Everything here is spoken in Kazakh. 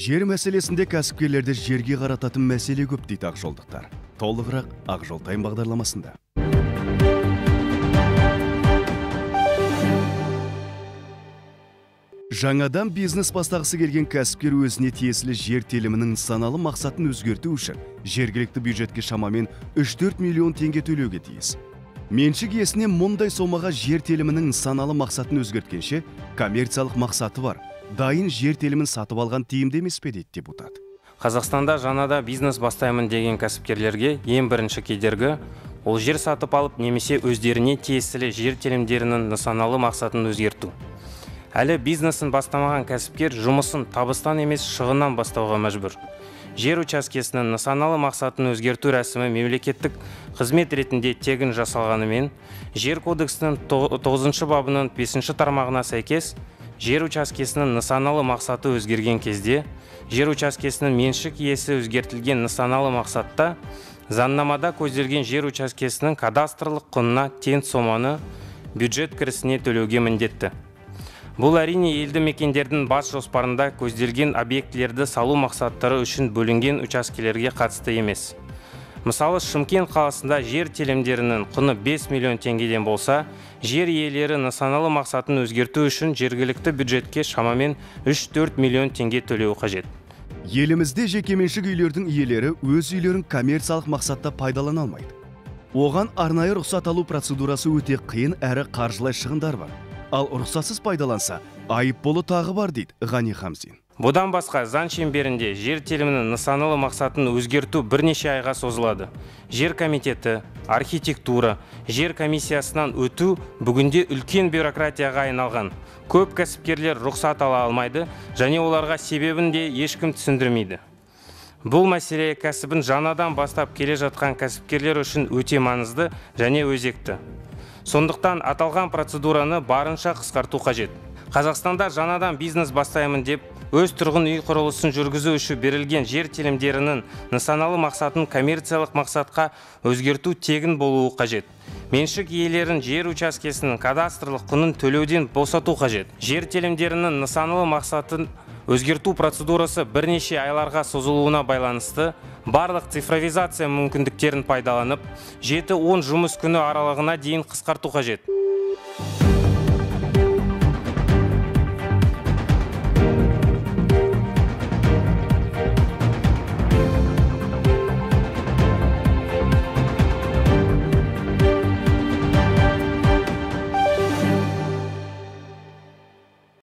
Жер мәселесінде кәсіпкерлерді жерге қарататын мәселе көп дейді Ақжолдықтар. Толығырақ Ақжол Тайм бағдарламасында. Жаңадан бизнес бастағысы келген кәсіпкер өзіне тиесілі жер телімінің нысаналы мақсатын өзгерту үшін жергілікті бюджетке шамамен 3-4 миллион теңге төлеуге тиіс. Меншік иесіне мұндай сомаға жер телімінің нысаналы мақсатын өзгерткенше коммерциялық мақсаты бар. Дайын жер телімін сатып алған тиімді емес пе дейді депутат. Қазақстанда жаңада бизнес бастаймын деген кәсіпкерлерге ең бірінші кедергі ол жер сатып алып немесе өздеріне тиесілі жер телімдерінің нысаналы мақсатын өзгерту. Әлі бизнесін бастамаған кәсіпкер жұмысын табыстан емес шығыннан бастауға мәжбүр. Жер учаскесінің нысаналы мақсатын өзгерту рәсімі мемлекеттік қызмет ретінде тегін жасалғанымен, жер кодексінің 9 бабының 5 тармағына сәйкес, жер учаскесінің нысаналы мақсаты өзгерген кезде, жер учаскесінің меншік иесі өзгертілген нысаналы мақсатта, заңнамада көзделген жер учаскесінің кадастрлық құнына тең соманы бюджет кірісіне төлеуге міндетті. Бұл әрине елді мекендердің бас жоспарында көзделген объектілерді салу мақсаттары үшін бөлінген учаскелерге қатысты емес. Мысалы, Шымкент қаласында жер телімдерінің құны 5 миллион теңгеден болса, жер иелері нысаналы мақсатын өзгерту үшін жергілікті бюджетке шамамен 3-4 миллион теңге төлеуі қажет. Елімізде жекеменшік үйлердің иелері өз үйлерін коммерциялық мақсатта пайдалана алмайды. Оған арнайы рұқсат алу процедурасы өте қиын әрі қаржылай шығындар бар. Ал рұқсатсыз пайдаланса, айыппұлы тағы бар дейді Ғани Хамзин. Бұдан басқа заң шеңберінде жер телімінің нысаналы мақсатын өзгерту бірнеше айға созылады. Жер комитеті, архитектура, жер комиссиясынан өту бүгінде үлкен бюрократияға айналған. Көп кәсіпкерлер рұқсат ала алмайды, және оларға себебін де ешкім түсіндірмейді. Бұл мәселе кәсібін жаңадан бастап келе жатқан кәсіпкерлер үшін өте маңызды және өзекті. Сондықтан аталған процедураны барынша қысқарту қажет. Қазақстанда жаңадан бизнес бастаймын деп, өз тұрғын үй құрылысын жүргізу үшін берілген жер телімдерінің нысаналы мақсатын коммерциялық мақсатқа өзгерту тегін болуы қажет. Меншік иелерін жер учаскесінің кадастрлық құнын төлеуден босату қажет. Жер телімдерінің нысаналы мақсатын өзгерту процедурасы бірнеше айларға созылуына байланысты барлық цифровизация мүмкіндіктерін пайдаланып, 7-10 жұмыс күні аралығына дейін қысқарту қажет.